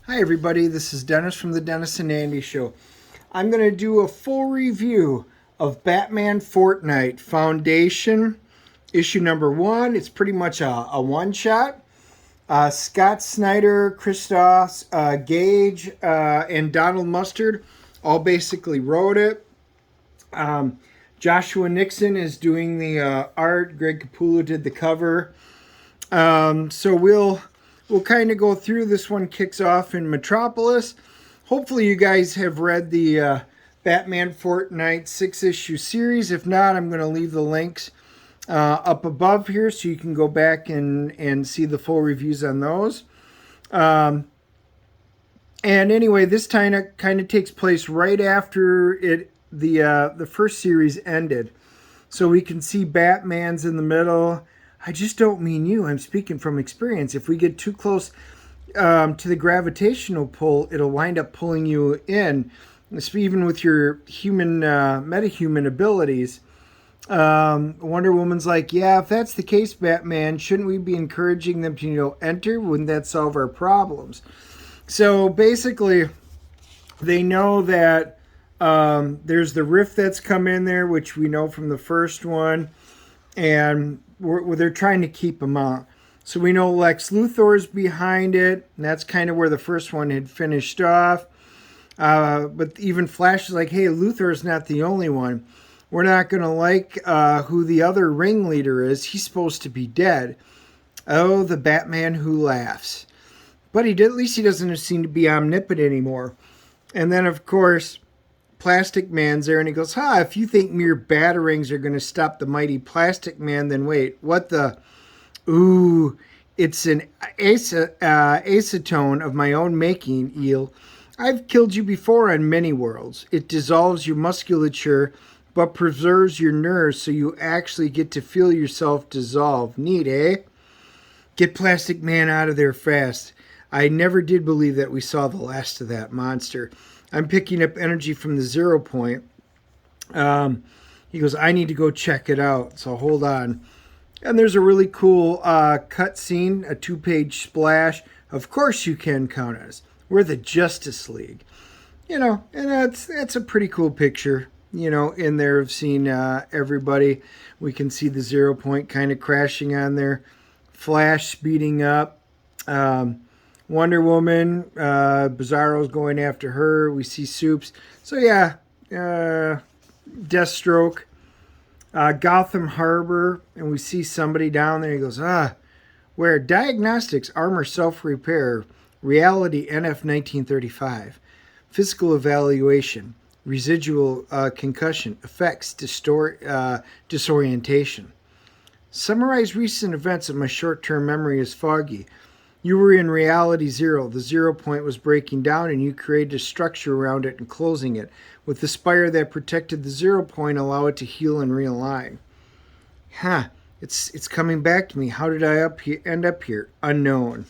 Hi everybody, this is Dennis from the Dennis and Andy Show. I'm going to do a full review of Batman Fortnite Foundation, issue number 1. It's pretty much a one-shot. Snyder Christos Gage and Donald Mustard all basically wrote it. Joshua Nixon is doing the art. Greg Capullo did the cover. So we'll kind of go through. This one kicks off in Metropolis. Hopefully you guys have read the Batman Fortnite 6-issue series. If not, I'm going to leave the links up above here so you can go back and see the full reviews on those. And anyway, this kind of takes place right after the first series ended. So we can see Batman's in the middle. I just don't mean you. I'm speaking from experience. If we get too close to the gravitational pull, it'll wind up pulling you in, even with your human, metahuman abilities. Wonder Woman's like, yeah, if that's the case, Batman, shouldn't we be encouraging them to, enter? Wouldn't that solve our problems? So basically, they know that there's the rift that's come in there, which we know from the first one, and they're trying to keep him out. So we know Lex Luthor's behind it, and that's kind of where the first one had finished off. But even Flash is like, hey, Luthor's not the only one. We're not going to like who the other ringleader is. He's supposed to be dead. Oh, the Batman who laughs. But at least he doesn't seem to be omnipotent anymore. And then, of course, Plastic Man's there, and he goes, if you think mere batarangs are going to stop the mighty Plastic Man, then wait, what the? Ooh, it's an acetone of my own making, eel. I've killed you before on many worlds. It dissolves your musculature, but preserves your nerves so you actually get to feel yourself dissolve. Neat, eh? Get Plastic Man out of there fast. I never did believe that we saw the last of that monster. I'm picking up energy from the 0 point. He goes, I need to go check it out, so hold on. And there's a really cool cut scene, a 2-page splash. Of course you can count us. We're the Justice League. And that's a pretty cool picture, in there of seeing everybody. We can see the 0 point kind of crashing on there. Flash speeding up. Wonder Woman, Bizarro's going after her. We see Soups. So yeah, Deathstroke, Gotham Harbor, and we see somebody down there. He goes, where diagnostics, armor, self-repair, reality, NF 1935, physical evaluation, residual concussion, effects, disorientation. Summarize recent events of my short-term memory is foggy. You were in reality 0. The 0 point was breaking down, and you created a structure around it and closing it. With the spire that protected the 0 point, allow it to heal and realign. It's coming back to me. How did I end up here? Unknown.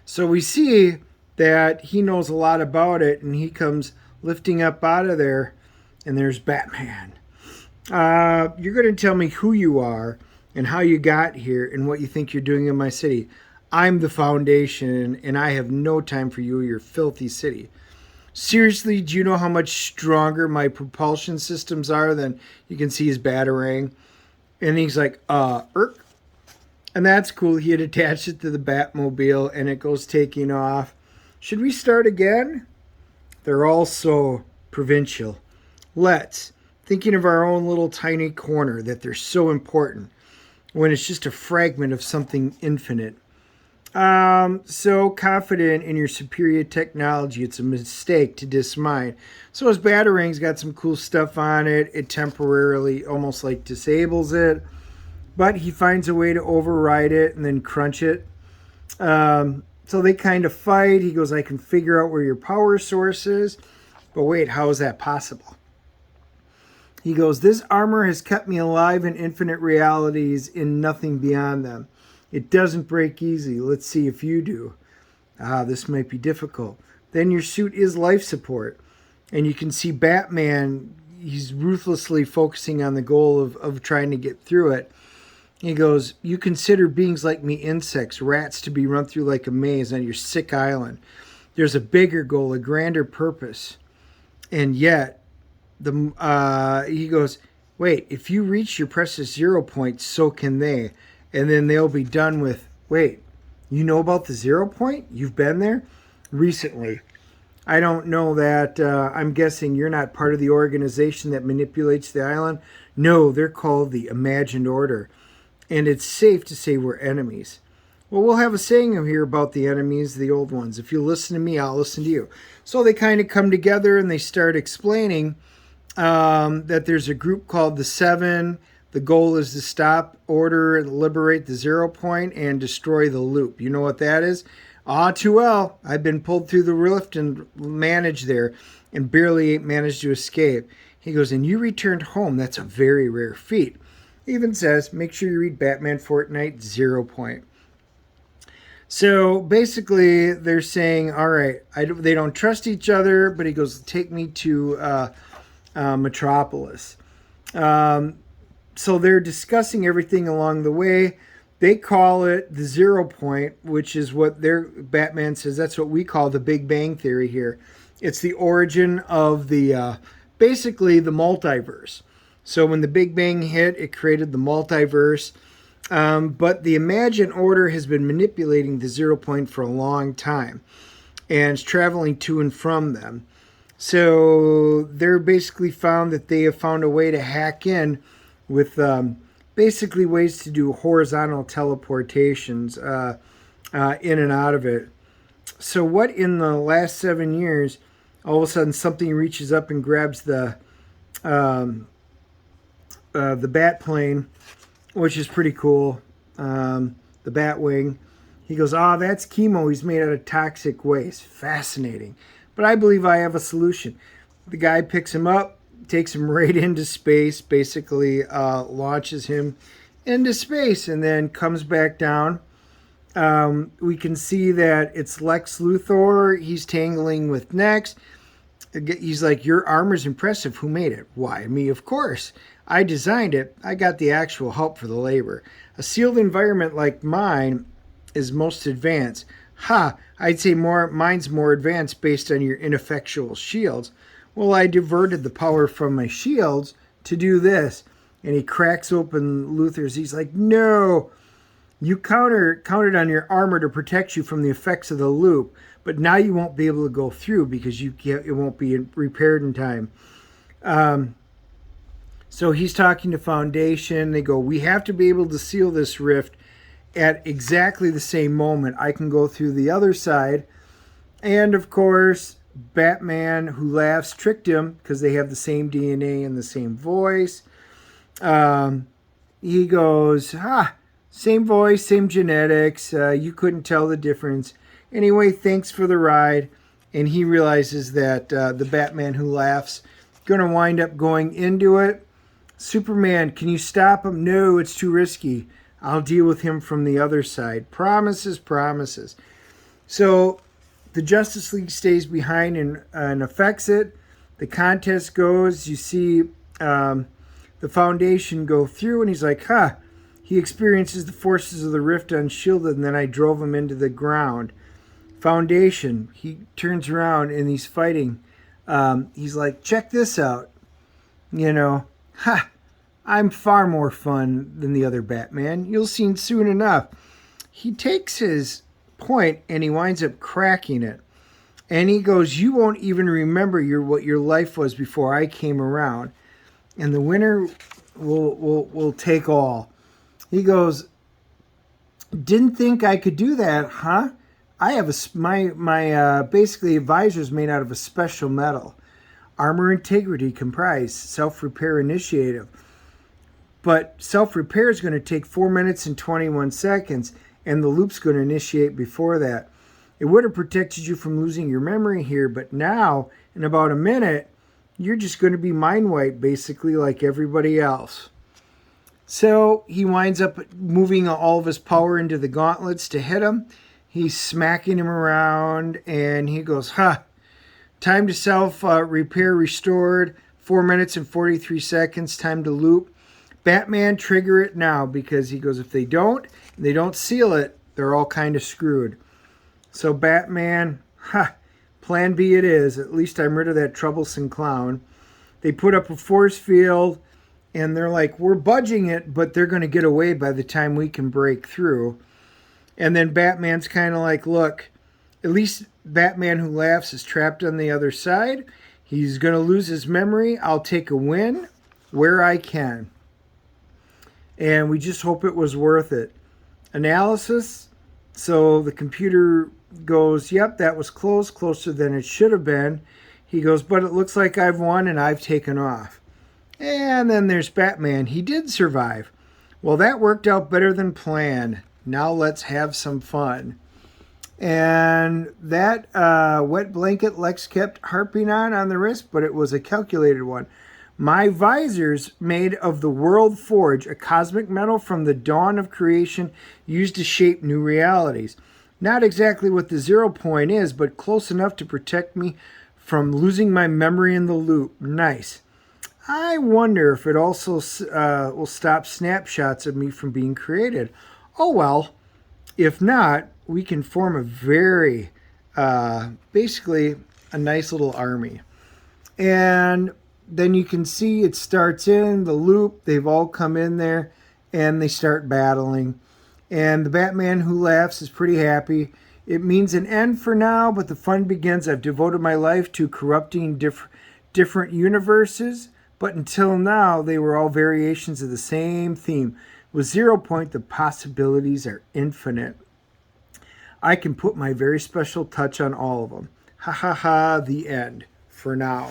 So we see that he knows a lot about it, and he comes lifting up out of there, and there's Batman. You're going to tell me who you are and how you got here and what you think you're doing in my city. I'm the Foundation, and I have no time for you or your filthy city. Seriously, do you know how much stronger my propulsion systems are than you can see his Batarang? And he's like, Erk. And that's cool. He had attached it to the Batmobile, and it goes taking off. Should we start again? They're all so provincial. Let's. Thinking of our own little tiny corner, that they're so important, when it's just a fragment of something infinite. So confident in your superior technology, it's a mistake to diss mine. So his Batarang's got some cool stuff on it. It temporarily almost like disables it, but he finds a way to override it and then crunch it. So they kind of fight. He goes, I can figure out where your power source is, but wait, how is that possible? He goes, this armor has kept me alive in infinite realities in nothing beyond them. It doesn't break easy. Let's see if you do. This might be difficult. Then your suit is life support. And you can see Batman, he's ruthlessly focusing on the goal of trying to get through it. He goes, you consider beings like me insects, rats to be run through like a maze on your sick island. There's a bigger goal, a grander purpose. And yet, he goes, wait, if you reach your precious 0 point, so can they. And then they'll be done with, wait, you know about the 0 point? You've been there? Recently. I don't know that. I'm guessing you're not part of the organization that manipulates the island. No, they're called the Imagined Order. And it's safe to say we're enemies. Well, we'll have a saying here about the enemies, the old ones. If you listen to me, I'll listen to you. So they kind of come together and they start explaining that there's a group called the Seven. The goal is to stop, order, liberate the 0 point, and destroy the loop. You know what that is? Ah, too well. I've been pulled through the rift and managed there and barely managed to escape. He goes, and you returned home. That's a very rare feat. He even says, make sure you read Batman Fortnite 0 point. So basically, they're saying, all right, they don't trust each other, but he goes, take me to Metropolis. So they're discussing everything along the way. They call it the 0 point, which is what Batman says. That's what we call the Big Bang Theory here. It's the origin of basically the multiverse. So when the Big Bang hit, it created the multiverse. But the Imagined Order has been manipulating the 0 point for a long time and is traveling to and from them. So they're basically found that they have found a way to hack in with basically ways to do horizontal teleportations in and out of it. So what in the last 7 years, all of a sudden something reaches up and grabs the bat plane, which is pretty cool, the bat wing. He goes, that's chemo. He's made out of toxic waste. Fascinating. But I believe I have a solution. The guy picks him up, takes him right into space, basically launches him into space, and then comes back down. We can see that it's Lex Luthor. He's tangling with Nex. He's like, your armor's impressive. Who made it? Why, me, of course. I designed it. I got the actual help for the labor. A sealed environment like mine is most advanced. Ha! I'd say mine's more advanced based on your ineffectual shields. Well, I diverted the power from my shields to do this. And he cracks open Luthor's. He's like, no! You counted on your armor to protect you from the effects of the loop, but now you won't be able to go through because it won't be repaired in time. So he's talking to Foundation. They go, we have to be able to seal this rift at exactly the same moment. I can go through the other side. And of course, Batman, who laughs, tricked him because they have the same DNA and the same voice. He goes, same voice, same genetics. You couldn't tell the difference. Anyway, thanks for the ride. And he realizes that the Batman who laughs going to wind up going into it. Superman, can you stop him? No, it's too risky. I'll deal with him from the other side. Promises, promises. So the Justice League stays behind and affects it. The contest goes. You see the Foundation go through, and he's like, He experiences the forces of the rift unshielded, and then I drove him into the ground. Foundation, he turns around, and he's fighting. He's like, check this out. I'm far more fun than the other Batman. You'll see soon enough. He takes his point and he winds up cracking it. And he goes, you won't even remember what your life was before I came around. And the winner will take all. He goes, didn't think I could do that, huh? I have my basically advisor's made out of a special metal. Armor integrity comprised, self-repair initiative. But self-repair is going to take 4 minutes and 21 seconds, and the loop's going to initiate before that. It would have protected you from losing your memory here, but now, in about a minute, you're just going to be mind wiped, basically, like everybody else. So he winds up moving all of his power into the gauntlets to hit him. He's smacking him around, and he goes, time to self-repair restored, 4 minutes and 43 seconds, time to loop. Batman, trigger it now, because he goes, if they don't seal it, they're all kind of screwed. So Batman, plan B it is. At least I'm rid of that troublesome clown. They put up a force field, and they're like, we're budging it, but they're going to get away by the time we can break through. And then Batman's kind of like, look, at least Batman Who Laughs is trapped on the other side. He's going to lose his memory. I'll take a win where I can. And we just hope it was worth it. Analysis. So the computer goes, yep, that was close, closer than it should have been. He goes, but it looks like I've won and I've taken off. And then there's Batman. He did survive. Well, that worked out better than planned. Now let's have some fun. And that wet blanket Lex kept harping on the wrist, but it was a calculated one. My visor's made of the World Forge, a cosmic metal from the dawn of creation used to shape new realities. Not exactly what the 0 point is, but close enough to protect me from losing my memory in the loop. Nice. I wonder if it also will stop snapshots of me from being created. Oh well. If not, we can form a very, basically a nice little army. And then you can see it starts in the loop. They've all come in there and they start battling. And the Batman Who Laughs is pretty happy. It means an end for now, but the fun begins. I've devoted my life to corrupting different universes, but until now, they were all variations of the same theme. With 0 point, the possibilities are infinite. I can put my very special touch on all of them. Ha ha ha, the end for now.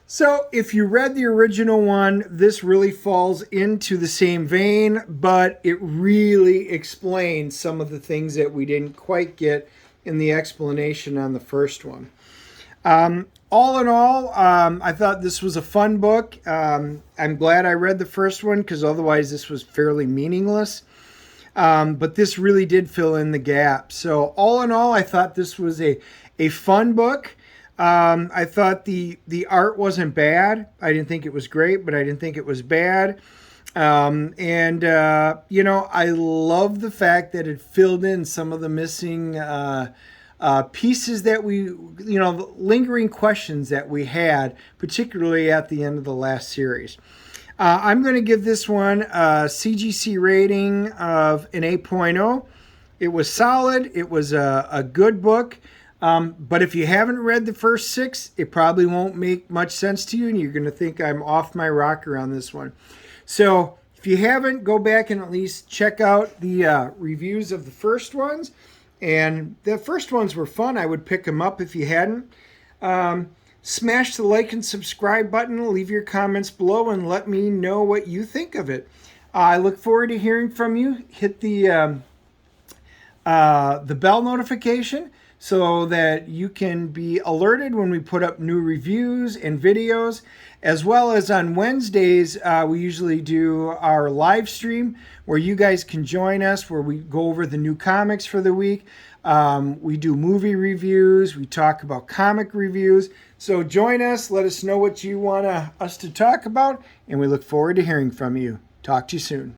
So if you read the original one, this really falls into the same vein, but it really explains some of the things that we didn't quite get in the explanation on the first one. All in all, I thought this was a fun book. I'm glad I read the first one, because otherwise this was fairly meaningless. But this really did fill in the gap. So all in all, I thought this was a fun book. I thought the art wasn't bad. I didn't think it was great, but I didn't think it was bad. I love the fact that it filled in some of the missing pieces that the lingering questions that we had, particularly at the end of the last series. I'm going to give this one a CGC rating of an 8.0. It was solid. It was a good book. But if you haven't read the first 6, it probably won't make much sense to you, and you're going to think I'm off my rocker on this one. So if you haven't, go back and at least check out the reviews of the first ones. And the first ones were fun. I would pick them up if you hadn't. Smash the like and subscribe button. Leave your comments below and let me know what you think of it. I look forward to hearing from you. Hit the bell notification so that you can be alerted when we put up new reviews and videos, as well as on Wednesdays, we usually do our live stream where you guys can join us, where we go over the new comics for the week. We do movie reviews. We talk about comic reviews. So join us. Let us know what you want us to talk about, and we look forward to hearing from you. Talk to you soon.